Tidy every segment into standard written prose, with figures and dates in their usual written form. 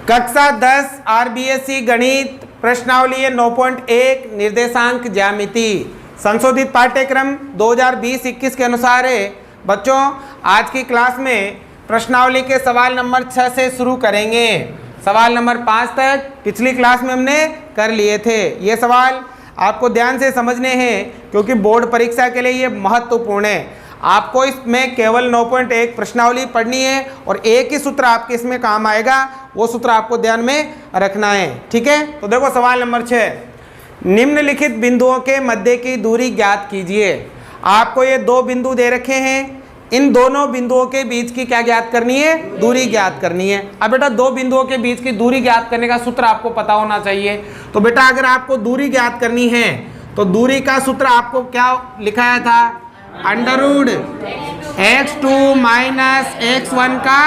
कक्षा 10 आरबीएसई गणित प्रश्नावली 9.1 निर्देशांक ज्यामिति संशोधित पाठ्यक्रम 2020-21 के अनुसार है। बच्चों, आज की क्लास में प्रश्नावली के सवाल नंबर 6 से शुरू करेंगे। सवाल नंबर 5 तक पिछली क्लास में हमने कर लिए थे। ये सवाल आपको ध्यान से समझने हैं क्योंकि बोर्ड परीक्षा के लिए ये महत्वपूर्ण है। आपको इसमें केवल 9.1 प्रश्नावली पढ़नी है और एक ही सूत्र आपके इसमें काम आएगा, वो सूत्र आपको ध्यान में रखना है। ठीक है, तो देखो सवाल नंबर 6, निम्नलिखित बिंदुओं के मध्य की दूरी ज्ञात कीजिए। आपको ये दो बिंदु दे रखे हैं, इन दोनों बिंदुओं के बीच की क्या ज्ञात करनी है? दूरी ज्ञात करनी है। अब बेटा दो बिंदुओं के बीच की दूरी ज्ञात करने का सूत्र आपको पता होना चाहिए। तो बेटा अगर आपको दूरी ज्ञात करनी है तो दूरी का सूत्र आपको क्या लिखाया था? अंडररूट x2 माइनस x1 का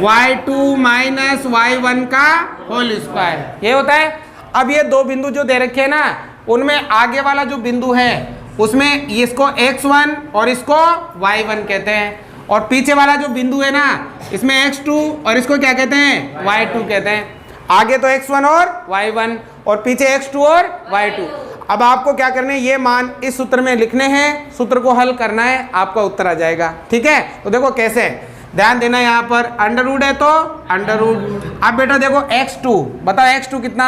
y2 माइनस y1 का होल स्क्वायर, ये होता है। अब ये दो बिंदु जो दे रखे हैं ना, उनमें आगे वाला जो बिंदु है उसमें इसको x1 और इसको y1 कहते हैं, और पीछे वाला जो बिंदु है ना इसमें x2 और इसको क्या कहते हैं? y2 कहते हैं। आगे तो x1 और y1 और पीछे x2 और y2। अब आपको क्या करना है? ये मान इस सूत्र में लिखने हैं, सूत्र को हल करना है, आपका उत्तर आ जाएगा। ठीक है, तो देखो कैसे, ध्यान देना। यहाँ पर अंडररूट है तो अंडररूट। अब बेटा देखो x2, बताओ x2 कितना?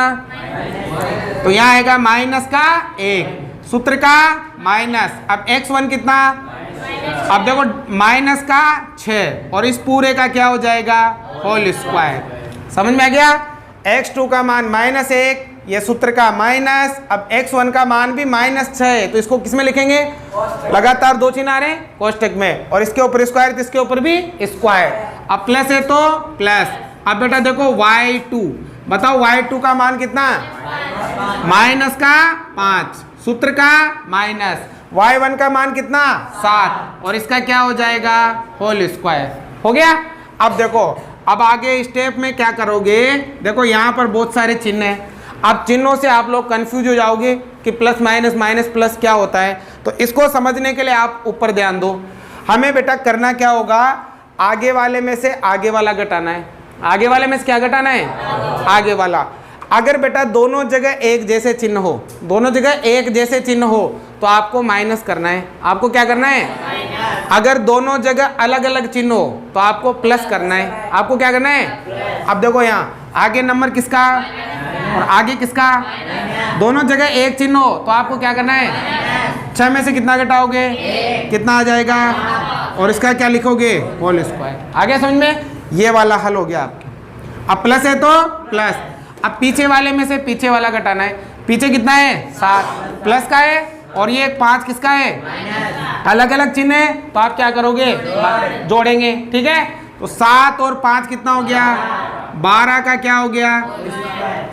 तो यहाँ आएगा माइनस का 1, सूत्र का माइनस। अब x1 कितना? अब देखो माइनस का 6 और इस पूरे का क्या हो जाएगा? Whole square. समझ में आ गया? x2 का मान -1, ये सूत्र का माइनस। अब x1 का मान भी -6 है, तो इसको किस में लिखेंगे? लगातार दो चिन्ह आ रहे हैं कोष्टक में, और इसके ऊपर स्क्वायर तो इसके ऊपर भी स्क्वायर। अब प्लस है तो प्लस। अब बेटा देखो y2, बताओ y2 का मान कितना? माइनस का 5, सूत्र का माइनस। y1 का मान कितना? 7 और इसका क्या हो जाएगा? Whole square. हो गया। अब देखो, अब आगे स्टेप में क्या करोगे? देखो यहाँ पर बहुत सारे चिन्ह हैं। अब चिन्हों से आप लोग कंफ्यूज हो जाओगे कि प्लस माइनस माइनस प्लस क्या होता है। तो इसको समझने के लिए आप ऊपर ध्यान दो। हमें बेटा करना क्या होगा? आगे वाले में से आगे वाला घटाना है। आगे वाले में से क्या घटाना है? आगे वाला। अगर बेटा दोनों जगह एक जैसे चिन्ह हो, दोनों जगह एक जैसे चिन्ह हो तो आपको माइनस करना है। आपको क्या करना है? अगर दोनों जगह अलग अलग चिन्ह हो तो आपको प्लस करना है। आपको क्या करना है? अब देखो यहाँ आगे नंबर किसका और आगे किसका? दोनों जगह एक चिन्ह हो तो आपको क्या करना है? 6 में से कितना घटाओगे? कितना आ जाएगा? और इसका क्या लिखोगे? Whole square. आगे समझ में? ये वाला हल हो गया आपके। अब प्लस है तो प्लस। अब पीछे वाले में से पीछे वाला घटाना है। पीछे कितना है? 7, प्लस का है, और ये 5 किसका है? अलग अलग चिन्ह है तो आप क्या करोगे? जोड़ेंगे। ठीक है, तो 7 और 5 कितना हो गया? 12 का क्या हो गया?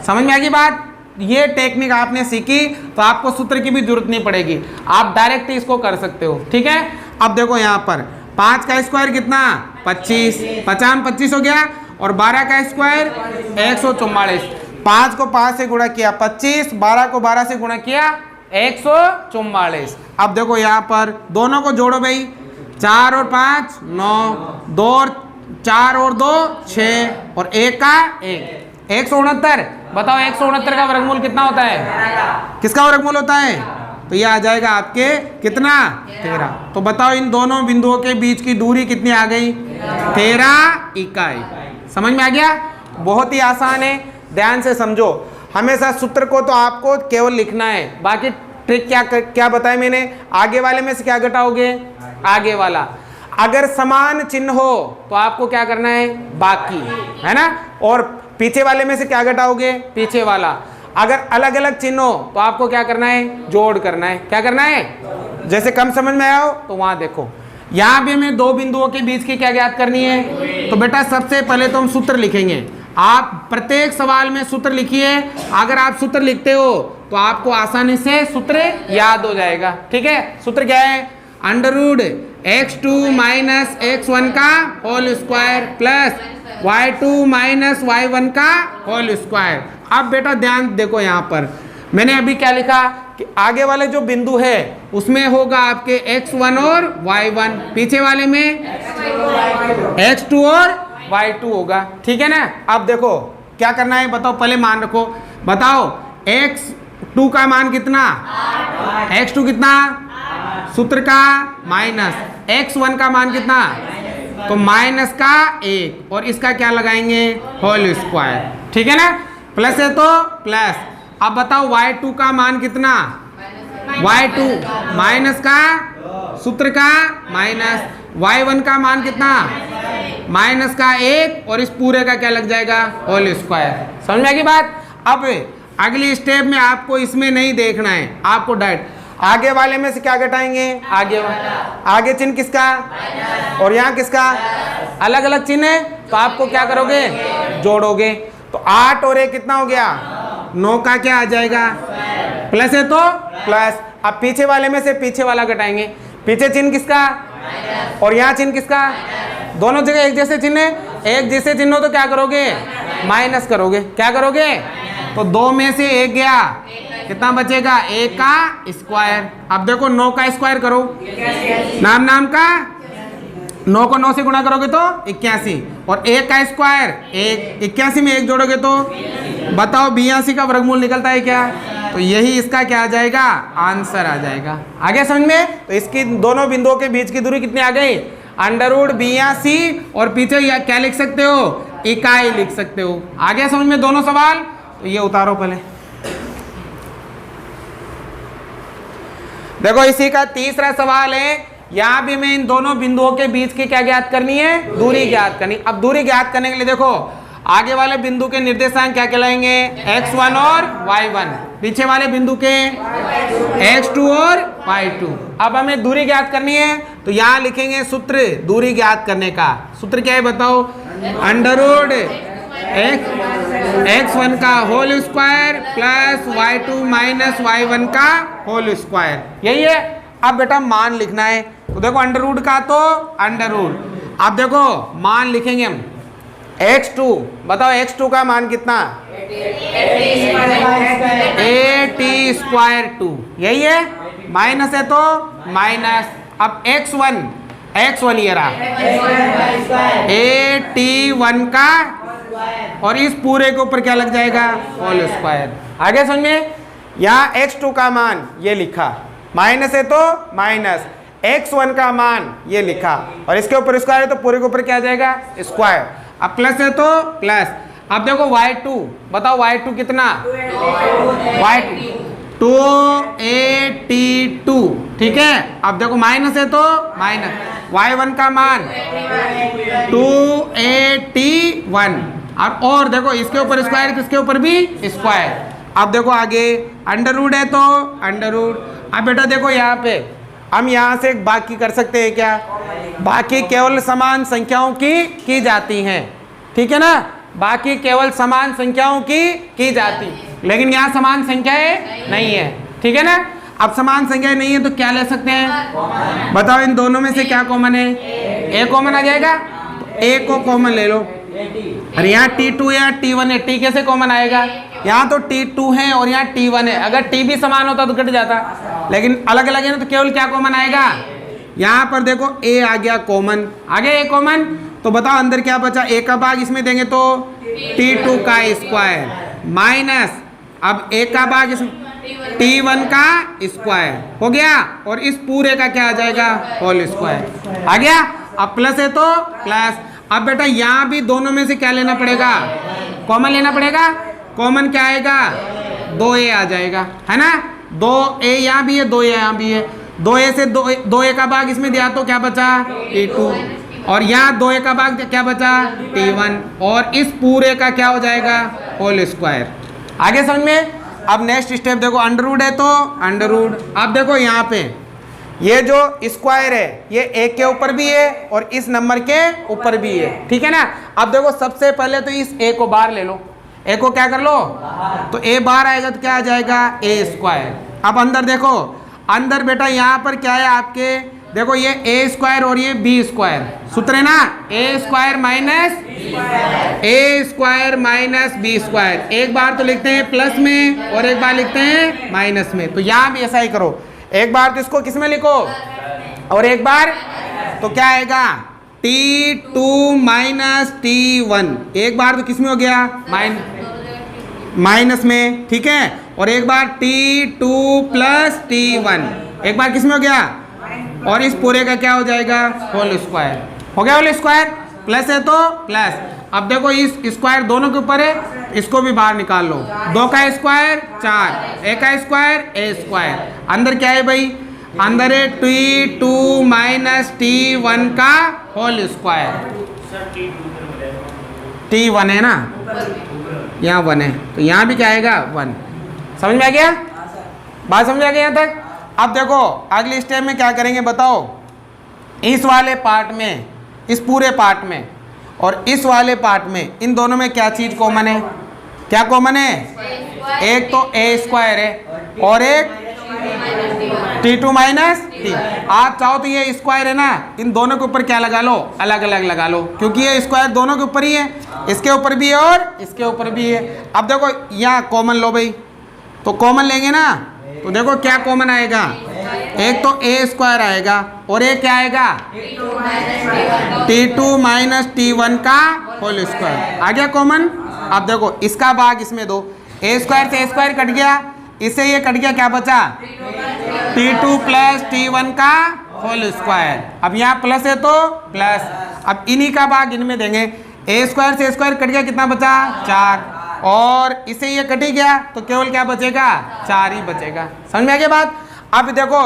समझ में आ गई बात? ये टेक्निक आपने सीखी तो आपको सूत्र की भी जरूरत नहीं पड़ेगी, आप डायरेक्ट इसको कर सकते हो। ठीक है, अब देखो यहाँ पर 5 का स्क्वायर कितना? 25, 50 25 हो गया, और 12 का स्क्वायर 144। 5 को 5 से गुणा किया 25, 12 को 12 से गुणा किया 144। अब देखो यहाँ पर दोनों को जोड़ो भाई, 4 और 5 9, 2 और 4 और 2 6, और 1 का 1, 169। बताओ 169 का वर्गमूल कितना होता है? किसका वर्गमूल होता है? तो ये आ जाएगा आपके कितना? 13। तो बताओ इन दोनों बिंदुओं के बीच की दूरी कितनी आ गई? 13 इकाई। समझ में आ गया? बहुत ही आसान है, ध्यान से समझो। हमेशा सूत्र को तो आपको केवल लिखना है, बाकी ट्रिक क्या बताया मैंने? आगे वाले में से क्या घटाओगे? आगे वाला। अगर समान चिन्ह हो तो आपको क्या करना है? बाकी, है ना? और पीछे वाले में से क्या घटाओगे? पीछे वाला। अगर अलग अलग चिन्ह हो तो आपको क्या करना है? जोड़ करना है। क्या करना है? जैसे कम समझ में आया हो तो वहां देखो, यहाँ भी हमें दो बिंदुओं के बीच की क्या ज्ञात करनी है? तो बेटा सबसे पहले तो हम सूत्र लिखेंगे। आप प्रत्येक सवाल में सूत्र लिखिए। अगर आप सूत्र लिखते हो तो आपको आसानी से सूत्र याद हो जाएगा। ठीक है, सूत्र क्या है? अंडररूट x2 माइनस x1 का whole square plus y2 minus y1 का होल स्क्वायर। अब बेटा ध्यान देखो, यहाँ पर मैंने अभी क्या लिखा कि आगे वाले जो बिंदु है उसमें होगा आपके x1 और y1, पीछे वाले में x2 और y2 होगा। ठीक है ना। अब देखो क्या करना है बताओ, पहले मान रखो, बताओ x2 का मान कितना, x2 कितना, सूत्र का माइनस, x1 का मान कितना, तो माइनस का 1 और इसका क्या लगाएंगे, होल स्क्वायर। ठीक है ना, प्लस है तो प्लस। अब बताओ y2 का मान कितना, y2 माइनस का सूत्र का माइनस, y1 का मान कितना, माइनस का 1 और इस पूरे का क्या लग जाएगा, होल स्क्वायर। समझ में आ गई बात। अब अगली स्टेप में आपको इसमें नहीं देखना है, आपको डायरेक्ट आगे वाले में से क्या घटाएंगे, आगे चिन्ह किसका और यहाँ किसका, अलग अलग चिन्ह है तो आपको क्या करोगे, जोड़ोगे। तो 8 और 1 कितना हो गया, 9 का क्या आ जाएगा, प्लस है तो प्लस। अब पीछे वाले में से पीछे वाला घटाएंगे, पीछे चिन्ह किसका और यहाँ चिन्ह किसका, दोनों जगह एक जैसे चिन्ह है, एक जैसे चिन्ह हो तो क्या करोगे, माइनस करोगे। क्या करोगे, तो 2 में से 1 गया, कितना बचेगा, 1 का स्क्वायर। अब देखो 9 का स्क्वायर करो, नाम नाम का 9 को 9 से गुणा करोगे तो 81 और 1 का स्क्वायर 1, 81 में 1 जोड़ोगे तो बताओ 82 का वर्गमूल निकलता है क्या, तो यही इसका क्या आ जाएगा, आंसर आ जाएगा। आगे समझ में। तो इसकी दोनों बिंदुओं के बीच की दूरी कितनी आ गई, √82 और पीछे या क्या लिख सकते हो, इकाई लिख सकते हो। आगे समझ में दोनों सवाल। तो ये उतारो पहले, देखो इसी का तीसरा सवाल है। यहां भी मैं इन दोनों बिंदुओं के बीच की क्या ज्ञात करनी है, दूरी ज्ञात करनी। अब दूरी ज्ञात करने के लिए देखो आगे वाले बिंदु के निर्देशांक क्या कहलाएंगे, x1 और y1, पीछे वाले बिंदु के x2 और y2। अब हमें दूरी ज्ञात करनी है तो यहाँ लिखेंगे सूत्र दूरी ज्ञात करने का। सूत्र क्या है बताओ, √x1 का whole square plus y2 minus y1 का होल स्क्वायर, यही है। अब बेटा मान लिखना है तो देखो अंडर का तो अंडर रूट। अब देखो मान लिखेंगे हम, x2 बताओ, x2 का मान कितना, at²2, यही है, माइनस है तो माइनस। अब x1 ये रहा, at1 का और इस पूरे के ऊपर क्या लग जाएगा, होल स्क्वायर। आगे समझ में। यहाँ x2 का मान ये लिखा, माइनस है तो माइनस, x1 का मान ये लिखा और इसके ऊपर स्क्वायर है तो पूरे के ऊपर क्या आ जाएगा, स्क्वायर। अब प्लस है तो प्लस। अब देखो y2 बताओ, y2 कितना, y2 2at2, ठीक है। अब देखो माइनस है तो माइनस, y1 का मान 2at1 और देखो इसके ऊपर स्क्वायर तो इसके ऊपर भी स्क्वायर। अब देखो आगे अंडर रूट है तो अंडर रूट। अब बेटा देखो यहाँ पे हम यहाँ से बाकी कर सकते हैं क्या, बाकी केवल समान संख्याओं की जाती हैं, ठीक है ना, बाकी केवल समान संख्याओं की जाती, लेकिन यहाँ समान संख्याएं नहीं है, ठीक है ना। अब समान संख्याएं नहीं है तो क्या ले सकते हैं, बताओ इन दोनों में से क्या कॉमन है, ए कॉमन आ जाएगा, तो ए को कॉमन ले लो। अरे यहाँ T2 या T1 है, T कैसे कॉमन आएगा, यहाँ तो T2 है और यहाँ T1 है, अगर T भी समान होता तो कट जाता, लेकिन अलग अलग है ना, तो केवल क्या कॉमन आएगा, यहाँ पर देखो A आ गया कॉमन, आगे A कॉमन, तो बताओ अंदर क्या बचा, A का भाग इसमें देंगे तो T2 का स्क्वायर माइनस, अब A का भाग इसमें T1 का स्क्वायर हो गया और इस पूरे का क्या आ जाएगा, होल स्क्वायर आ गया। अब प्लस है तो प्लस। अब बेटा यहाँ भी दोनों में से क्या लेना पड़ेगा, कॉमन लेना पड़ेगा। कॉमन क्या आएगा, 2a आ जाएगा, है ना, 2a यहाँ भी है, 2a यहाँ भी है, 2a से 2a का भाग इसमें दिया तो क्या बचा, T2 और यहाँ 2a का भाग क्या बचा, T1 और इस पूरे का क्या हो जाएगा, होल स्क्वायर। आगे समझ में। अब नेक्स्ट स्टेप देखो, अंडर रूट है तो अंडर रूट। अब देखो यहाँ पे ये जो स्क्वायर है ये a के ऊपर भी है और इस नंबर के ऊपर भी है, ठीक है ना। अब देखो सबसे पहले तो इस a को बाहर ले लो, a को क्या कर लो, तो a बाहर आएगा तो क्या आ जाएगा, a²। अब अंदर देखो, अंदर बेटा यहाँ पर क्या है आपके, देखो ये a² और ये b², सूत्र है ना, a² माइनस b²। एक बार तो लिखते हैं प्लस में और एक बार लिखते हैं माइनस में, तो यहाँ भी ऐसा ही करो, एक बार तो इसको किस में लिखो और एक बार तो क्या आएगा, T2 माइनस T1, एक बार तो किस में हो गया माइनस में, ठीक है, और एक बार T2 प्लस T1, एक बार किस में हो गया, और इस पूरे का क्या हो जाएगा होल स्क्वायर, हो गया होल स्क्वायर, प्लस है तो प्लस। अब देखो इस स्क्वायर दोनों के ऊपर है, इसको भी बाहर निकाल लो, 2 का स्क्वायर 4, a का स्क्वायर a स्क्वायर, अंदर क्या है भाई, अंदर है T2 माइनस T1 का होल स्क्वायर, T1 है ना, यहाँ 1 है तो यहाँ भी क्या आएगा 1। समझ में आ गया, बात समझ आ गया यहाँ तक। अब देखो अगली स्टेप में क्या करेंगे बताओ, इस वाले पार्ट में, इस पूरे पार्ट में और इस वाले पार्ट में, इन दोनों में क्या चीज कॉमन है, क्या कॉमन है, एक तो a स्क्वायर है और एक T2 माइनस T। आप चाहो तो ये स्क्वायर है ना, इन दोनों के ऊपर क्या लगा लो, अलग अलग लगा लो, क्योंकि ये स्क्वायर दोनों के ऊपर ही है, इसके ऊपर भी है और इसके ऊपर भी है। अब देखो यहाँ कॉमन लो भाई, तो कॉमन लेंगे ना, तो देखो क्या कॉमन आएगा, एक तो a स्क्वायर आएगा और एक क्या आएगा T2 माइनस T1 का होल स्क्वायर, आ गया कॉमन। अब देखो इसका भाग इसमें दो, a स्क्वायर से a स्क्वायर कट गया, इससे ये कट गया, क्या बचा T2 प्लस T1 का होल स्क्वायर। अब यहाँ प्लस है तो प्लस, अब इन्हीं का भाग इनमें देंगे, a स्क्वायर से a स्क्वायर कट गया, कितना बचा 4, और इसे ये कट ही गया तो केवल क्या बचेगा 4 ही बचेगा। समझ में आ गया बात। अब देखो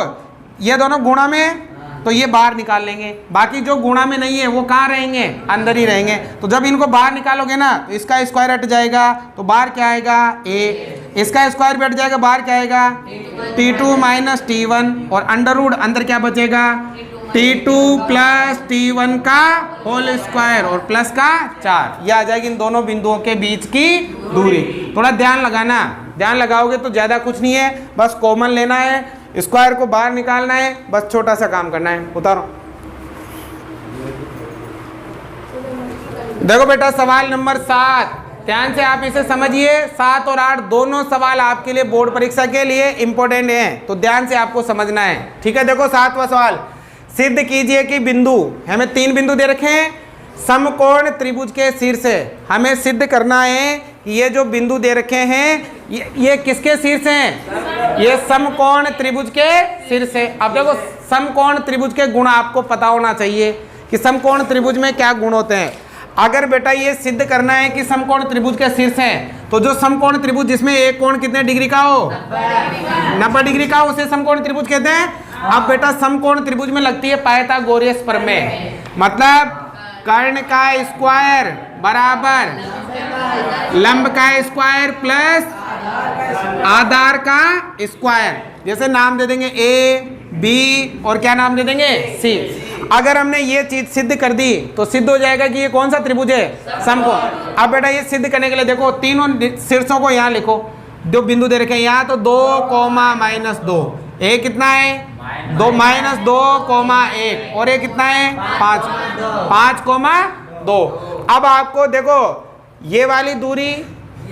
ये दोनों गुणा में तो ये बाहर निकाल लेंगे, बाकी जो गुणा में नहीं है वो कहाँ रहेंगे, अंदर ही रहेंगे। तो जब इनको बाहर निकालोगे ना तो इसका स्क्वायर हट जाएगा, तो बाहर क्या आएगा a, इसका स्क्वायर भी हट जाएगा, बाहर क्या आएगा T2 माइनस T1, और अंडर रूट अंदर क्या बचेगा T2 प्लस T1 का होल स्क्वायर और प्लस का 4, ये आ जाएगी इन दोनों बिंदुओं के बीच की दूरी। थोड़ा ध्यान लगाना, ध्यान लगाओगे तो ज़्यादा कुछ नहीं है, बस कॉमन लेना है, स्क्वायर को बाहर निकालना है, बस छोटा सा काम करना है। उतारो, देखो बेटा सवाल नंबर 7, ध्यान से आप इसे समझिए। 7 और 8 दोनों सवाल आपके लिए बोर्ड परीक्षा के लिए इंपॉर्टेंट हैं, तो ध्यान से आपको समझना है, ठीक है। देखो 7वां सवाल, सिद्ध कीजिए कि बिंदु, हमें 3 बिंदु दे रखे हैं समकोण त्रिभुज के शीर्ष से, हमें सिद्ध करना है कि ये जो बिंदु दे रखे हैं ये किसके शीर्ष हैं, ये समकोण त्रिभुज के शीर्ष है। अब देखो समकोण त्रिभुज के गुण आपको पता होना चाहिए कि समकोण त्रिभुज में क्या गुण होते हैं। अगर बेटा ये सिद्ध करना है कि समकोण त्रिभुज के शीर्ष है, तो जो समकोण त्रिभुज जिसमें एक कोण कितने डिग्री का हो, 90 डिग्री का, उसे समकोण त्रिभुज कहते हैं। अब बेटा समकोण त्रिभुज में लगती है पाइथागोरस प्रमेय, मतलब कर्ण का स्क्वायर बराबर लंब का स्क्वायर प्लस आधार का स्क्वायर। जैसे नाम दे देंगे A, B और क्या नाम दे देंगे C। अगर हमने ये चीज सिद्ध कर दी तो सिद्ध हो जाएगा कि ये कौन सा त्रिभुज है, समकोण। अब बेटा ये सिद्ध करने के लिए देखो तीनों शीर्षों को यहाँ लिखो, जो बिंदु दे रखे हैं यहाँ, तो 2, -2, ए कितना है 2 -2, 1, और ये कितना है 5, 5, 2। अब आपको देखो ये वाली दूरी,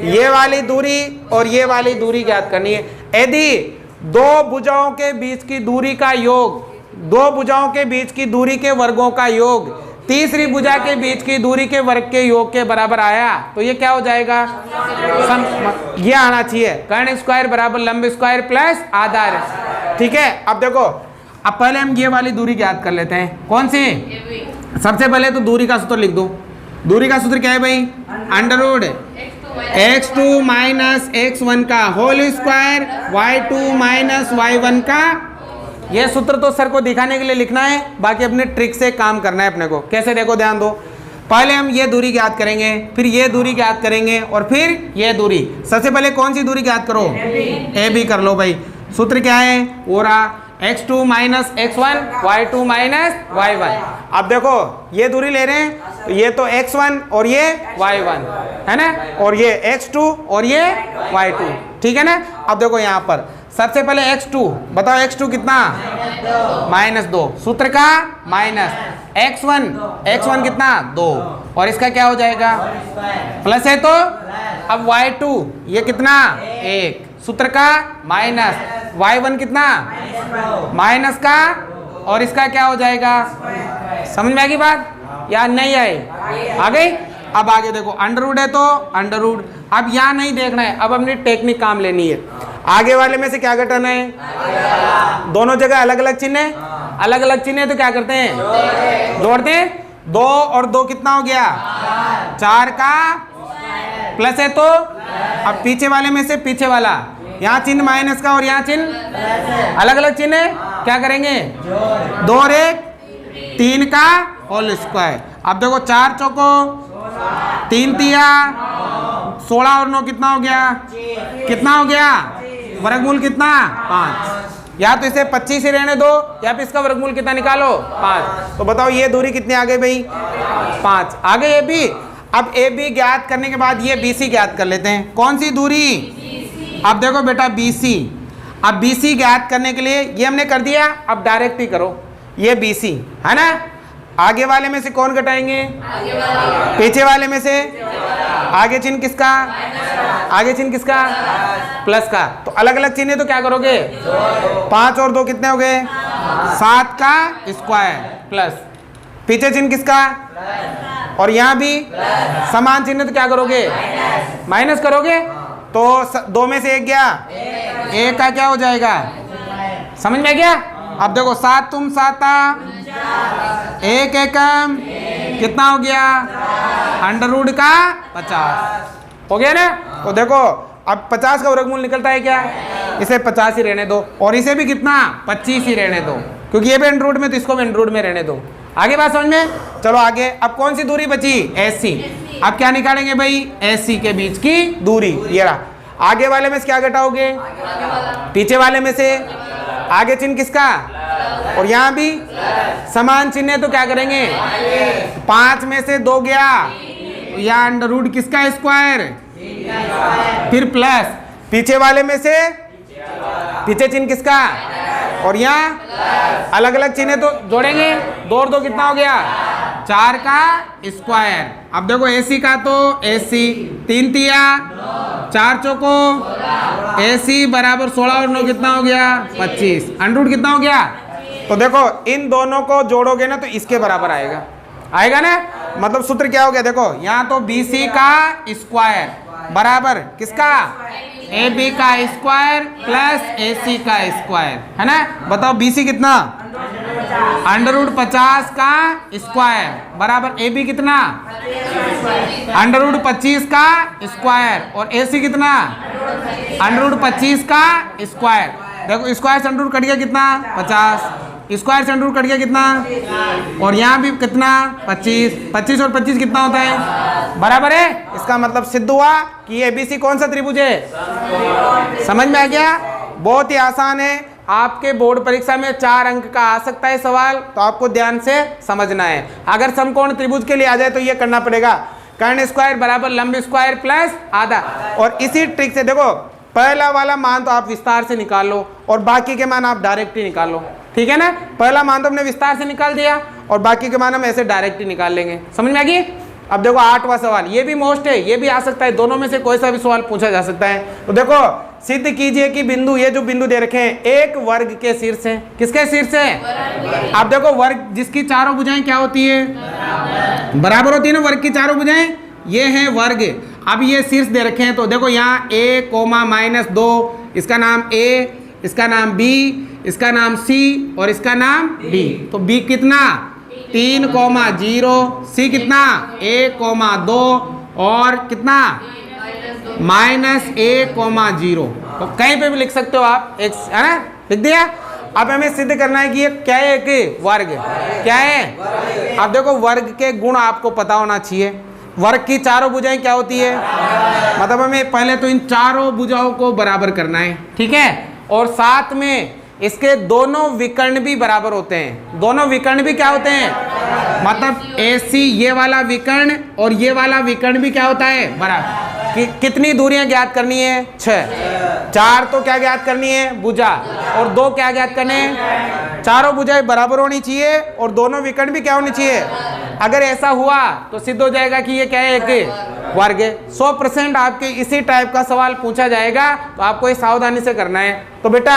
ये वाली दूरी और ये वाली दूरी ज्ञात करनी है। यदि दो भुजाओं के बीच की दूरी का योग, दो भुजाओं के बीच की दूरी के वर्गों का योग तीसरी भुजा के बीच की दूरी के वर्ग के योग के बराबर आया, तो ये क्या हो जाएगा, ये आना चाहिए, कर्ण स्क्वायर बराबर लंब स्क्वायर प्लस आधार। ठीक है। अब देखो, अब पहले हम ये वाली दूरी ज्ञात कर लेते हैं। कौन सी, सबसे पहले तो दूरी का सूत्र लिख दो। दूरी का सूत्र क्या है भाई, अंडर x2 माइनस x1 का whole square y2 minus y1 का। ये सूत्र तो सर को दिखाने के लिए लिखना है, बाकी अपने ट्रिक से काम करना है अपने को। कैसे, देखो ध्यान दो। पहले हम ये दूरी ज्ञात करेंगे, फिर ये दूरी ज्ञात करेंगे और फिर ये दूरी। सबसे पहले कौन सी दूरी ज्ञात करो, ए बी कर लो भाई। सूत्र क्या है, पूरा x2 minus x1 y2 minus y1। अब देखो ये दूरी ले रहे हैं, तो ये तो x1 और ये y1 है ना, और ये x2 और ये y2, ठीक है ना। अब देखो यहाँ पर सबसे पहले x2 बताओ, x2 कितना, -2, सूत्र का माइनस x1 कितना 2, और इसका क्या हो जाएगा प्लस है, तो अब y2 ये कितना 1, सूत्र का माइनस y1 कितना माइनस का, और इसका क्या हो जाएगा, समझ में आ गई बात। या नहीं आए? आ गई। अब आगे देखो अंडर रूट है तो अंडर रूट, अब यहाँ नहीं देखना है, अब अपनी टेक्निक काम लेनी है। आगे वाले में से क्या घटाना है? दोनों जगह अलग अलग चिन्ह है, अलग अलग चिन्ह है तो क्या करते हैं? जोड़ते हैं। 2 और 2 कितना हो गया? 4 का प्लस है तो अब पीछे वाले में से पीछे वाला, यहाँ चिन्ह माइनस का और यहाँ चिन्ह अलग अलग चिन्ह है, क्या करेंगे? 2 और 1 3 का होल स्क्वायर। अब देखो 4 चौको 3 तिया 16 और 9 कितना हो गया? कितना हो गया? वर्गमूल कितना? 5। या तो इसे 25 ही रहने दो या फिर इसका वर्गमूल कितना निकालो? 5। तो बताओ ये दूरी कितनी आ गई भाई? 5। आ गई ए बी। अब ए बी ज्ञात करने के बाद ये बी सी ज्ञात कर लेते हैं। कौन सी दूरी? अब देखो बेटा बी सी। अब बी सी ज्ञात करने के लिए ये हमने कर दिया, अब डायरेक्ट ही करो। ये बी सी है ना, आगे वाले में से कौन घटाएंगे? पीछे वाले में से। आगे चिन्ह किसका? आगे चिन्ह किसका? प्लस का। तो अलग अलग चिन्ह तो क्या करोगे? 5 और 2 कितने हो गए? 7 का स्क्वायर प्लस पीछे चिन्ह किसका? और यहाँ भी समान चिन्ह तो क्या करोगे? माइनस करोगे। तो 2 में से 1 गया, 1 का क्या हो जाएगा? समझ में गया? अब देखो 7 तुम 7 1 एकम कितना हो गया? अंडर रूट का 50 हो गया ना। तो देखो अब 50 का वर्गमूल निकलता है क्या? इसे 50 ही रहने दो और इसे भी कितना? 25 ही रहने दो, क्योंकि ये भी अंडर रूट में तो इसको भी अंडर रूट में रहने दो। आगे बात समझ में? चलो आगे। अब कौन सी दूरी बची? S C. अब क्या निकालेंगे भाई? एस सी के बीच की दूरी। ये रहा। आगे वाले में से क्या घटाओगे? पीछे वाले में से। आगे चिन्ह किसका? और यहाँ भी समान चिन्ह है तो क्या करेंगे? 5 में से 2 गया, यहाँ अंडर रूट किसका स्क्वायर, फिर प्लस पीछे वाले में से पीछे चिन्ह किसका, और यहाँ अलग अलग चिन्ह तो जोड़ेंगे। 2 और 2 कितना हो गया? 4 का स्क्वायर। अब देखो एसी का तो एसी 3 तिया 4 चौको एसी बराबर 16 और 9 कितना हो गया? 25। अंडर रूट कितना हो गया? तो देखो इन दोनों को जोड़ोगे ना तो इसके बराबर आएगा, आएगा ना। मतलब सूत्र क्या हो गया? देखो यहाँ तो बी सी का स्क्वायर बराबर किसका? ए बी का स्क्वायर प्लस ए सी का स्क्वायर, है ना। बताओ बी सी कितना? अंडर रूट 50 का स्क्वायर बराबर ए बी कितना? अंडर रूट 25 का स्क्वायर और ए सी कितना? अंडर रूट 25 का स्क्वायर। देखो स्क्वायर से अंडर रूट कट गया कितना? 50। स्क्वायर से अंडर रूट कट गया कितना? और यहाँ भी कितना? 25। 25 और 25 कितना होता है? बराबर है। इसका मतलब सिद्ध हुआ कि ये एबीसी कौन सा त्रिभुज है। समझ में आ गया? बहुत ही आसान है। आपके बोर्ड परीक्षा में 4 अंक का आ सकता है सवाल, तो आपको ध्यान से समझना है। अगर समकोण त्रिभुज के लिए आ जाए तो ये करना पड़ेगा, कर्ण स्क्वायर बराबर लंब स्क्वायर प्लस आधा। और इसी ट्रिक से देखो पहला वाला मान तो आप विस्तार से निकाल लो और बाकी के मान आप डायरेक्ट ही निकाल लो, ठीक है ना। पहला मान तो हमने विस्तार से निकाल दिया और बाकी के मान हम ऐसे डायरेक्ट ही निकाल लेंगे। समझ में आ गई? अब देखो 8वां सवाल, ये भी मोस्ट है, ये भी आ सकता है। दोनों में से कोई सा भी सवाल पूछा जा सकता है। तो देखो सिद्ध कीजिए कि बिंदु, ये जो बिंदु दे रखे हैं एक वर्ग के शीर्ष है। किसके शीर्ष है? अब देखो वर्ग जिसकी चारों भुजाएं क्या होती है? बराबर होती है ना। वर्ग की चारों भुजाएं ये है वर्ग। अब ये शीर्ष दे रखे हैं तो देखो यहाँ a, -2, इसका नाम a, इसका नाम b, इसका नाम c और इसका नाम d। तो b कितना? 3,0, c कितना? 1,2 और कितना? -1,0। तो कहीं पे भी लिख सकते हो आप, एक है ना, लिख दिया। अब हमें सिद्ध करना है कि ये क्या है? एक वर्ग क्या है? अब देखो वर्ग के गुण आपको पता होना चाहिए। वर्ग की चारों भुजाएं क्या होती है? मतलब हमें पहले तो इन चारों भुजाओं को बराबर करना है, ठीक है। और साथ में इसके दोनों विकर्ण भी बराबर होते हैं। दोनों विकर्ण भी क्या होते हैं? मतलब AC ये वाला विकर्ण और ये वाला विकर्ण भी क्या होता है? बराबर। कितनी दूरियां ज्ञात करनी है? 6। 4 तो क्या ज्ञात करनी है? भुजा। और 2 क्या ज्ञात करने हैं? चारों भुजाएं बराबर होनी चाहिए और दोनों विकर्ण भी क्या होनी चाहिए? अगर ऐसा हुआ तो सिद्ध हो जाएगा कि ये क्या है? एक वर्ग है। 100% आपके इसी टाइप का सवाल पूछा जाएगा, तो आपको ये सावधानी से करना है। तो बेटा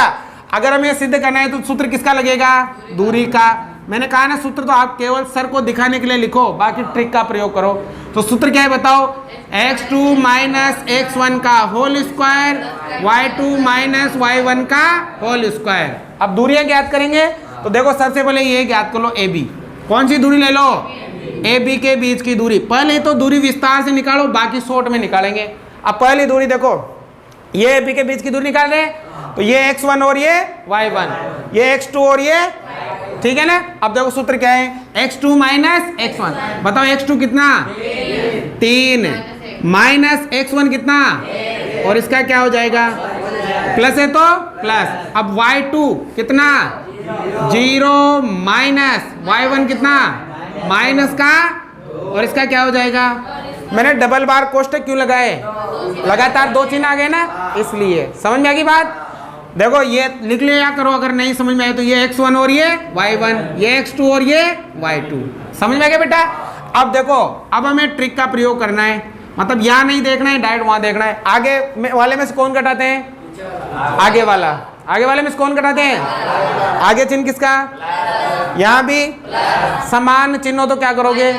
अगर हमें सिद्ध करना है तो सूत्र किसका लगेगा? दूरी का। मैंने कहा ना सूत्र तो आप केवल सर को दिखाने के लिए लिखो, बाकी ट्रिक का प्रयोग करो। तो सूत्र क्या है बताओ, x2 माइनस x1 का whole square y2 minus y1 का होल स्क्वायर। अब दूरियां ज्ञात करेंगे तो देखो सबसे पहले ये ज्ञात कर लो AB। कौन सी दूरी ले लो, AB के बीच की दूरी। पहले तो दूरी विस्तार से निकालो, बाकी शॉर्ट में निकालेंगे। अब पहली दूरी देखो, ये AB के बीच की दूरी निकाल रहे हैं तो ये x1 और ये y1, ये x2 और ये, ठीक है ना। अब देखो सूत्र क्या है, x2 माइनस x1। बताओ x2 कितना, 3 माइनस x1 कितना, और इसका क्या हो जाएगा, प्लस है तो प्लस। अब y2 कितना, 0 माइनस y1 कितना, माइनस का, और इसका क्या हो जाएगा। मैंने डबल बार कोष्टक क्यों लगाए, लगातार दो चिन्ह आ गए ना, इसलिए। समझ में आ गई बात। देखो ये लिख लिया करो, अगर नहीं समझ में आए तो ये x1 और ये y1, ये x2 और ये y2। समझ में आ गया बेटा। अब देखो, अब हमें ट्रिक का प्रयोग करना है, मतलब यहाँ नहीं देखना है, डायरेक्ट वहां देखना है। आगे वाले में से कौन घटाते हैं, आगे वाला। आगे वाले में से कौन घटाते हैं, आगे चिन्ह किसका, यहाँ भी समान चिन्ह हो तो क्या करोगे,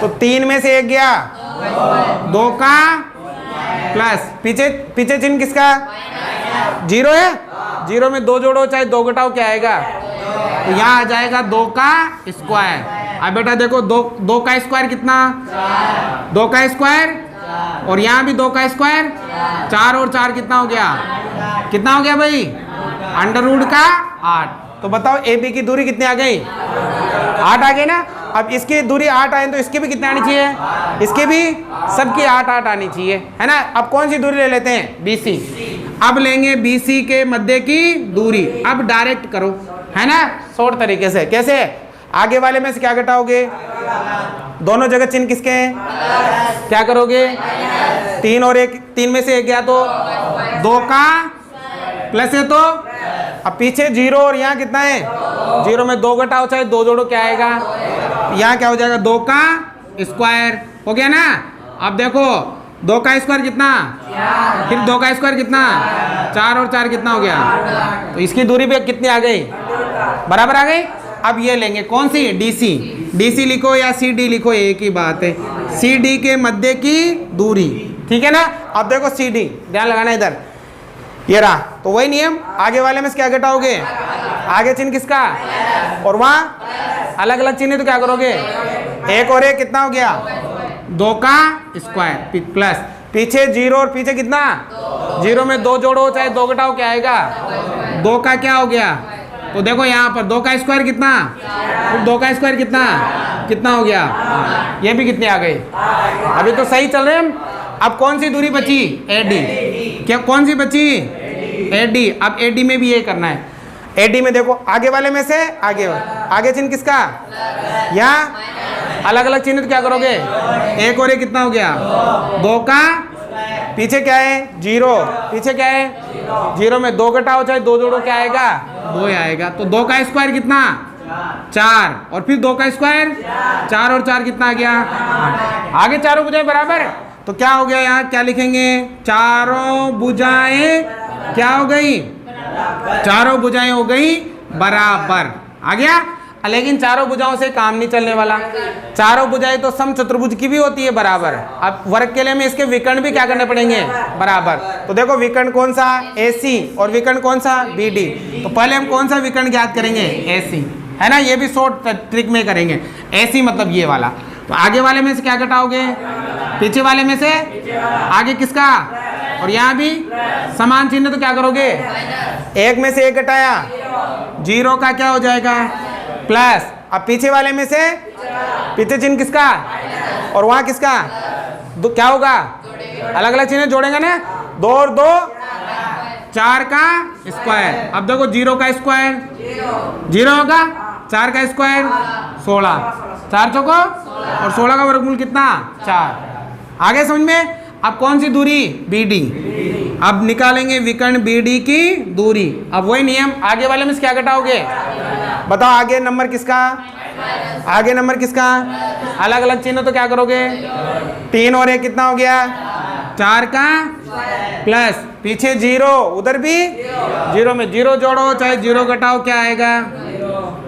तो 3 में से 1 गया, 2 का प्लस, पीछे चिन्ह किसका, 0 है, 0 में 2 जोड़ो चाहे 2 घटाओ, क्या आएगा, तो यहाँ आ जाएगा 2 का स्क्वायर। अब बेटा देखो 2 का स्क्वायर कितना, 2 का स्क्वायर, और यहाँ भी 2 का स्क्वायर, 4 और 4 कितना हो गया, कितना हो गया भाई, अंडर रूट का 8। तो बताओ AB की दूरी कितनी आ गई, 8 आ गई ना। अब इसकी दूरी 8 आए तो इसकी भी कितनी आनी चाहिए, इसकी भी सबकी 8 आनी चाहिए, है ना। अब कौन सी दूरी ले लेते हैं, BC। अब लेंगे BC के मध्य की दूरी। अब डायरेक्ट करो, है ना, शॉर्ट तरीके से। कैसे, आगे वाले में से क्या घटाओगे, दोनों जगह चिन्ह किसके हैं, क्या करोगे, 3 और 1, 3 में से 1 गया तो 2 का प्लस है, तो अब पीछे 0 और यहाँ कितना है, 0 में 2 घटाओ चाहे 2 जोड़ो, क्या आएगा, यहाँ क्या हो जाएगा, 2 का स्क्वायर हो गया ना। अब देखो 2 का स्क्वायर कितना, फिर 2 का स्क्वायर कितना, 4 और 4 कितना हो गया, तो इसकी दूरी भी कितनी आ गई, बराबर आ गई। अब ये लेंगे कौन सी, DC लिखो या CD लिखो, एक ही बात है, CD के मध्य की दूरी, ठीक है ना। अब देखो CD, ध्यान लगाना इधर, ये रहा, तो वही नियम, आगे वाले में से क्या घटाओगे, आगे चिन्ह किसका, और वहाँ अलग अलग चिन्ह तो क्या करोगे, 1 और 1 कितना हो गया, 2 का स्क्वायर प्लस, पीछे 0 और पीछे कितना, 0 में 2 जोड़ो चाहे 2 घटाओ, क्या आएगा, 2 का क्या हो गया, तो देखो यहाँ पर 2 का स्क्वायर कितना, फिर 2 का स्क्वायर कितना हो गया, ये भी कितनी आ गई। अभी तो सही चल रहे हैं हम। अब कौन सी दूरी बची, AD। क्या कौन सी बची, AD। अब AD में भी ये करना है। AD में देखो आगे वाले में से आगे चिन्ह किसका, यहाँ अलग अलग चिन्ह तो क्या करोगे, 1 और 1 कितना हो गया, 2 का, पीछे क्या है 0, पीछे क्या है 0 में 2 घटाओ चाहे 2 जोड़ो, क्या आएगा, 2 आएगा। तो 2 का स्क्वायर कितना, 4, और फिर 2 का स्क्वायर, 4 और 4 कितना आ गया, आगे चारों भुजाएं बराबर। तो क्या हो गया, यहाँ क्या लिखेंगे, चारों भुजाएं क्या हो गई, चारों भुजाएं हो गई बराबर, आ गया। लेकिन चारों भुजाओं से काम नहीं चलने वाला, चारों भुजाएं तो समचतुर्भुज की भी होती है बराबर। अब वर्ग के लिए में इसके विकर्ण भी क्या करने पड़ेंगे, बराबर। तो देखो विकर्ण कौन सा, AC, और विकर्ण कौन सा, BD। तो पहले हम कौन सा विकर्ण ज्ञात करेंगे, AC, है ना। ये भी शॉर्ट ट्रिक में करेंगे, AC मतलब ये वाला। तो आगे वाले में से क्या घटाओगे, पीछे वाले में से आगे किसका, और यहाँ भी समान चिन्ह तो क्या करोगे, 1 में से 1 घटाया, 0 का क्या हो जाएगा, प्लस। अब पीछे वाले में से पीछे चिन्ह किसका, और वहाँ किसका, क्या होगा, अलग अलग चिन्ह जोड़ेंगे ना, 2 और 2 4 का स्क्वायर। अब देखो 0 का स्क्वायर 0 होगा, 4 का स्क्वायर 16, 4 चौको, और 16 का वर्गमूल कितना, 4। आगे समझ में। अब कौन सी दूरी, BD। अब निकालेंगे विकर्ण BD की दूरी। अब वही नियम, आगे वाले में से क्या घटाओगे, बताओ आगे नंबर किसका, आगे नंबर किसका, अलग अलग चिन्ह तो क्या करोगे, 3 और 1 कितना हो गया, 4 का प्लस, पीछे 0, उधर भी 0 में 0 जोड़ो चाहे 0 घटाओ, क्या आएगा,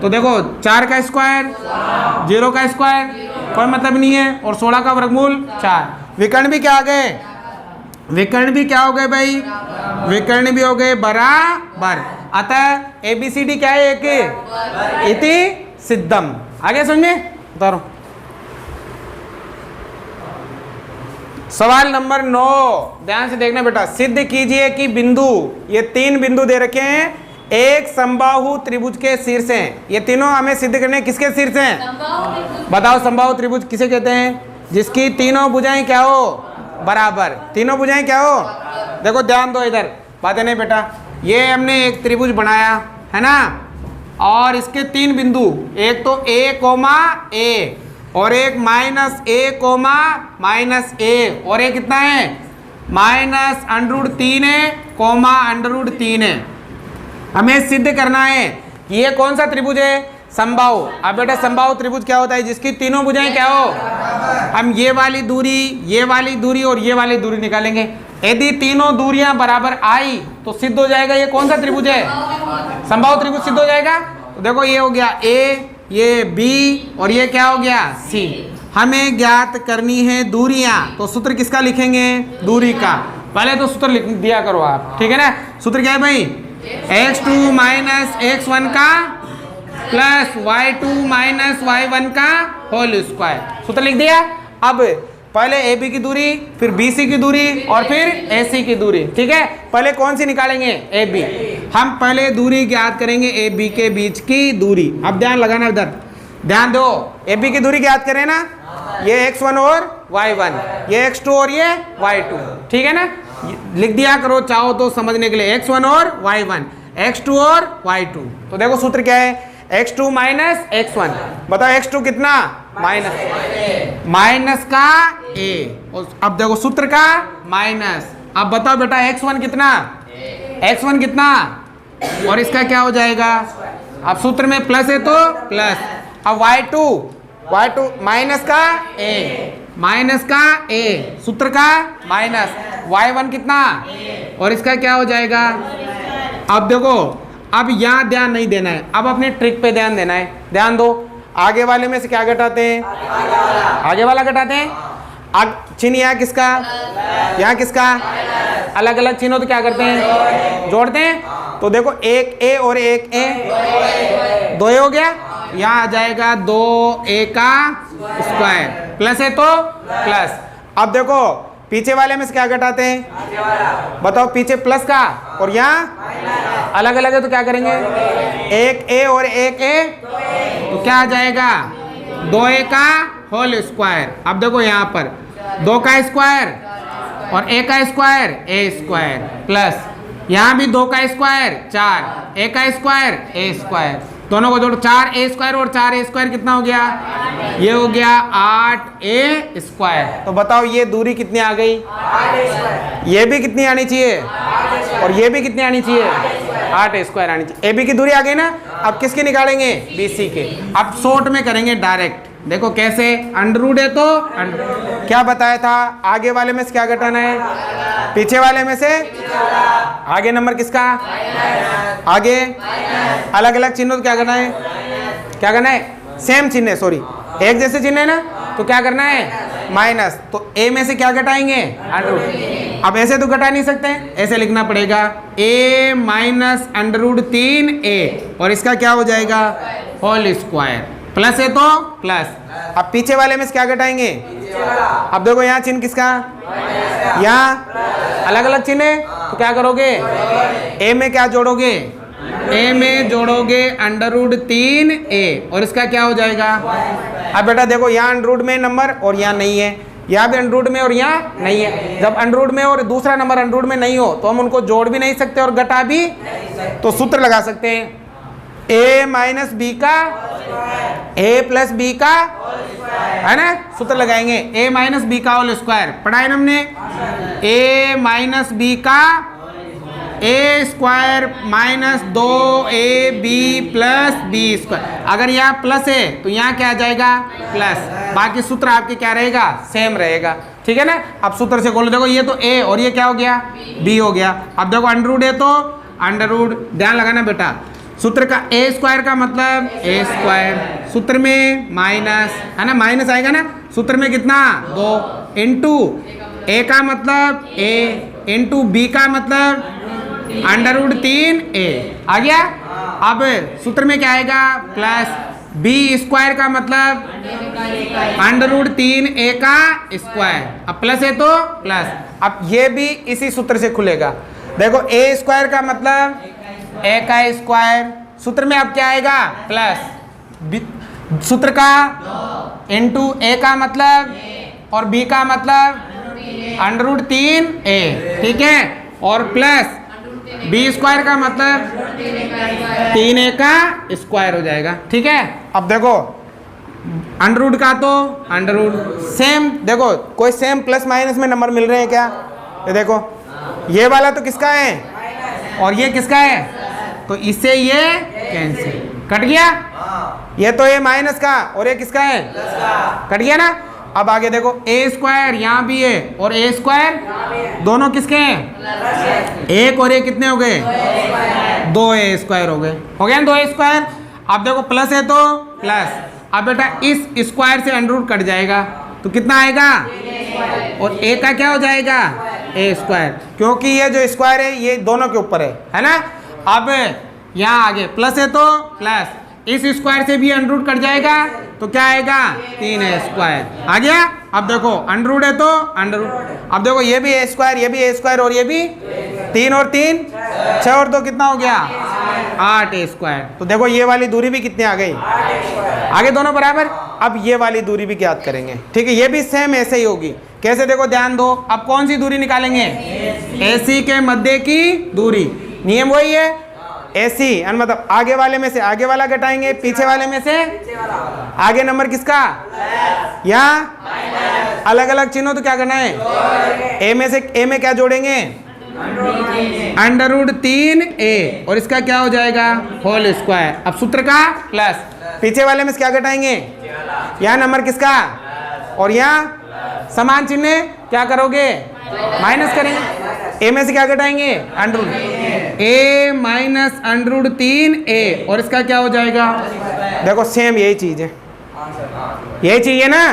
तो देखो 4 का स्क्वायर 0 का स्क्वायर कोई मतलब नहीं है, और 16 का वर्गमूल 4। विकर्ण भी क्या आ गए, विकर्ण भी क्या हो गए भाई, विकर्ण भी हो गए बराबर। अतः ABCD क्या है, एक इति सिद्धम। आगे समझ में उतारो। सवाल नंबर 9, ध्यान से देखना बेटा। सिद्ध कीजिए कि बिंदु, ये 3 बिंदु दे रखे हैं, एक समबाहु त्रिभुज के शीर्ष हैं। ये तीनों हमें सिद्ध करने हैं, किसके शीर्ष हैं बताओ। समबाहु त्रिभुज किसे कहते हैं, जिसकी तीनों भुजाएं क्या हो, बराबर। तीनों भुजाएं क्या हो, देखो ध्यान दो इधर, बातें नहीं बेटा। ये हमने एक त्रिभुज बनाया है ना, और इसके 3 बिंदु, एक तो A, और एक -A, और एक कितना है -√3 √3 है। हमें सिद्ध करना है कि ये कौन सा त्रिभुज है, समबाहु। अब बेटा समबाहु त्रिभुज क्या होता है, जिसकी तीनों भुजाएं क्या हो, हम ये वाली दूरी और ये वाली दूरी निकालेंगे। यदि तीनों दूरियां बराबर आई तो सिद्ध हो जाएगा ये कौन सा त्रिभुज है, समबाहु त्रिभुज सिद्ध हो जाएगा। तो देखो ये हो गया A, ये B, और ये क्या हो गया C। हमें ज्ञात करनी है दूरियां, तो सूत्र किसका लिखेंगे, दूरी का। पहले तो सूत्र लिख दिया करो आप, ठीक है ना। सूत्र क्या है भाई, x2 - x1 का प्लस y2 - y1 का होल स्क्वायर। सूत्र लिख दिया। अब पहले AB की दूरी, फिर BC की दूरी, और फिर AC की दूरी, ठीक है। पहले कौन सी निकालेंगे, AB। हम पहले दूरी ज्ञात करेंगे AB के बीच की दूरी। अब ध्यान लगाना इधर, ध्यान दो। AB की दूरी ज्ञात करें ना, ये x1 और y1, ये x2 और ये y2, ठीक है ना। लिख दिया करो चाहो तो समझने के लिए, x1 और y1, x2 और y2। तो देखो सूत्र क्या है, x2 - x1। बताओ x2 कितना, माइनस का A, और अब देखो सूत्र का माइनस। अब बताओ बेटा x1 कितना, x1 कितना, और इसका क्या हो जाएगा। अब सूत्र में प्लस है तो प्लस। अब y2 माइनस का A, सूत्र का माइनस। y1 कितना, और इसका क्या हो जाएगा। अब देखो, अब यहाँ ध्यान नहीं देना है, अब अपने ट्रिक पे ध्यान देना है। ध्यान दो, आगे वाले में से क्या घटाते हैं, आगे वाला घटाते हैं। चिन्ह यहाँ किसका, यहाँ किसका, अलग अलग चिन्ह तो क्या करते हैं, जोड़ते हैं। तो देखो एक A और एक A, 2A हो गया। यहाँ आ जाएगा 2A का स्क्वायर, प्लस है तो प्लस। अब देखो पीछे वाले में से क्या घटाते हैं, बताओ। पीछे प्लस का, और यहाँ अलग अलग है तो क्या करेंगे, एक A और एक A, तो क्या आ जाएगा 2A का होल स्क्वायर। अब देखो यहाँ पर 2 का स्क्वायर और A का स्क्वायर A², प्लस यहाँ भी 2 का स्क्वायर 4, A का स्क्वायर A², दोनों को जोड़ो 4A² और 4A² कितना हो गया, ये हो गया 8A²। तो बताओ ये दूरी कितनी आ गई, ये भी कितनी आनी चाहिए, और ये भी कितनी आनी चाहिए, 8A² आनी चाहिए। AB की दूरी आ गई ना। अब किसकी निकालेंगे, BC के। अब शॉर्ट में करेंगे डायरेक्ट। देखो कैसे, अंडररूट है तो क्या बताया था, आगे वाले में से क्या घटाना है, पीछे वाले में से। आगे नंबर किसका, आगे अलग अलग चिन्ह तो क्या करना है, क्या करना है, सेम चिन्ह है, सॉरी एक जैसे चिन्ह है ना, तो क्या करना है माइनस। तो A में से क्या घटाएंगे, अंडररूट। अब ऐसे तो घटा नहीं सकते, ऐसे लिखना पड़ेगा A - √3A, और इसका क्या हो जाएगा होल स्क्वायर, प्लस है तो प्लस। अब पीछे वाले में से क्या घटाएंगे, अब देखो यहाँ चिन्ह किसका, यहाँ अलग अलग चिन्ह है तो क्या करोगे, A में क्या जोड़ोगे, A में जोड़ोगे √3A, और इसका क्या हो जाएगा। अब बेटा देखो यहाँ अंडररूट में नंबर और यहाँ नहीं है, यहाँ भी अंडररूट में और यहाँ नहीं है। जब अंडररूट में और दूसरा नंबर अंडररूट में नहीं हो तो हम उनको जोड़ भी नहीं सकते और घटा भी, तो सूत्र लगा सकते हैं A - B का A + B का, है ना, सूत्र लगाएंगे A - B का होल स्क्वायर। पढ़ाए ना हमने, A - B का A² - 2AB + B²। अगर यहाँ प्लस है तो यहाँ क्या आ जाएगा प्लस, बाकी सूत्र आपके क्या रहेगा, सेम रहेगा, ठीक है ना। अब सूत्र से खोलो, देखो ये तो A और ये क्या हो गया B हो गया। अब देखो अंडररूट है तो अंडररूट, ध्यान लगाना बेटा, सूत्र का ए स्क्वायर का मतलब ए स्क्वायर, सूत्र में माइनस है ना, माइनस आएगा ना, सूत्र में कितना 2 इंटू ए का मतलब ए इंटू बी का मतलब √3a आ गया। अब सूत्र में क्या आएगा प्लस बी स्क्वायर का मतलब √3a का स्क्वायर, अब प्लस है तो प्लस, अब ये भी इसी सूत्र से खुलेगा। देखो ए स्क्वायर का मतलब ए का स्क्वायर, सूत्र में अब क्या आएगा प्लस सूत्र का इंटू ए का मतलब और बी का मतलब √3a, ठीक है, और प्लस बी स्क्वायर का मतलब 3a का स्क्वायर हो जाएगा, ठीक है। अब देखो अंडर का तो अंडर सेम, देखो कोई सेम प्लस माइनस में नंबर मिल रहे हैं क्या, ये देखो ये वाला तो किसका है और ये किसका है, तो इससे ये कैंसिल कट गया, ये तो ये माइनस का और ये किसका है कट गया ना। अब आगे देखो ए स्क्वायर यहाँ भी है और ए स्क्वायर दोनों किसके हैं, एक और एक कितने हो गए 2a स्क्वायर हो गए, हो गया ना 2a स्क्वायर। अब देखो प्लस है तो प्लस, अब बेटा इस स्क्वायर से अंडर रूट कट जाएगा तो कितना आएगा, और a का क्या हो जाएगा a स्क्वायर, क्योंकि ये जो स्क्वायर है ये दोनों के ऊपर है ना। अब यहाँ आगे प्लस है तो प्लस, इस स्क्वायर से भी अंडर रूट कट जाएगा तो क्या आएगा 3a स्क्वायर आ गया। अब देखो अंडर रूट है तो अंडर रूट, अब देखो ये भी a स्क्वायर, ये भी a स्क्वायर और ये भी 3 और 3 6 और 2 कितना हो गया 8a स्क्वायर। तो देखो ये वाली दूरी भी कितनी आ गई, आगे दोनों बराबर। अब ये वाली दूरी भी ज्ञात करेंगे, ठीक है, ये भी सेम ऐसे ही होगी। कैसे देखो ध्यान दो, अब कौन सी दूरी निकालेंगे, AC के मध्य की दूरी, नियम वही है AC, मतलब आगे वाले में से आगे वाला घटाएंगे, पीछे वाले में से आगे नंबर किसका, यहाँ अलग अलग चिन्ह तो क्या करना है, A में से A में क्या जोड़ेंगे √3a और इसका क्या हो जाएगा होल स्क्वायर। अब सूत्र का प्लस, पीछे वाले में से क्या घटाएंगे, यहाँ नंबर किसका और यहाँ समान चिन्ह क्या करोगे माइनस करेंगे, a में से क्या घटाएंगे a माइनस √3a और इसका क्या हो जाएगा, देखो सेम यही चीज है, यही चाहिए ना,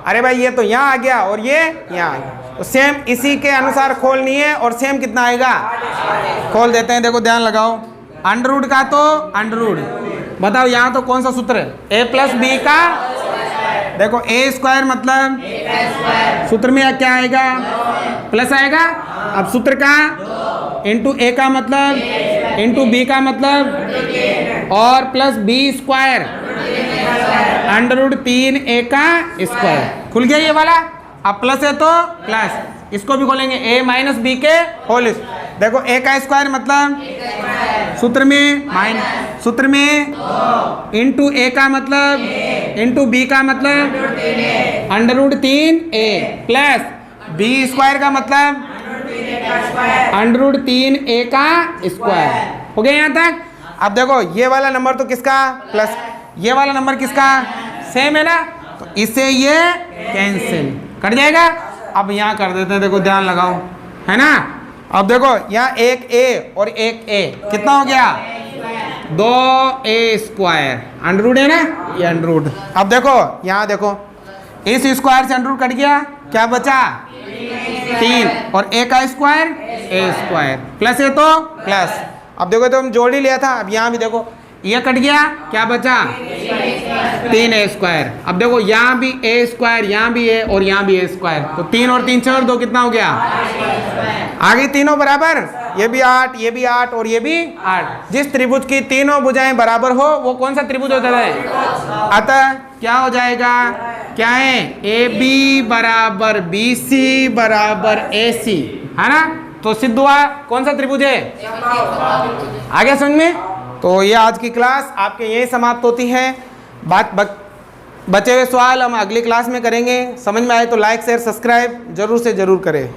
अरे भाई ये तो यहाँ आ गया और ये यहाँ आ गया, तो सेम इसी के अनुसार खोलनी है और सेम कितना आएगा खोल देते हैं। देखो ध्यान लगाओ, अंडर रूट का तो अंडर रूट, बताओ यहाँ तो कौन सा सूत्र है a प्लस बी का, देखो a स्क्वायर मतलब सूत्र में क्या आएगा प्लस आएगा, अब सूत्र का इंटू a का मतलब इंटू b का मतलब और प्लस b स्क्वायर √3a का स्क्वायर, खुल गया ये वाला। अब प्लस है तो प्लस, इसको भी खोलेंगे a माइनस बी के होल, देखो a का स्क्वायर मतलब सूत्र में माइनस, सूत्र में इंटू a का मतलब इंटू b का मतलब √3a प्लस b स्क्वायर का मतलब √3a का स्क्वायर, हो गया यहाँ तक। अब देखो ये वाला नंबर तो किसका प्लस, ये वाला नंबर किसका सेम है ना, तो इससे ये कैंसिल कट जाएगा। अब यहाँ कर देते हैं, देखो ध्यान लगाओ है ना। अब देखो यहाँ एक a और एक a कितना हो गया 2a स्क्वायर, अंडर रूट है ना ये अंडर रूट। अब देखो यहाँ देखो इस स्क्वायर से अंडर रूट कट गया, क्या बचा 3 और a का स्क्वायर a स्क्वायर प्लस है तो प्लस। अब देखो तो हम जोड़ ही लिया था, अब यहाँ भी देखो ये कट गया, क्या बचा 3a स्क्वायर। अब देखो यहाँ भी a स्क्वायर, यहाँ भी a और यहाँ भी a स्क्वायर, तो 3 और 3 6 और 2 कितना हो गया, आगे तीनों बराबर, ये भी 8 ये भी 8 और ये भी 8। जिस त्रिभुज की तीनों भुजाएं बराबर हो वो कौन सा त्रिभुज होता है, अतः क्या हो जाएगा, क्या है AB बराबर BC बराबर AC है ना, तो सिद्ध हुआ कौन सा त्रिभुज है, आ गया समझ में। तो ये आज की क्लास आपके यही समाप्त होती है। बचे हुए सवाल हम अगली क्लास में करेंगे। समझ में आए तो लाइक शेयर सब्सक्राइब जरूर से जरूर करें।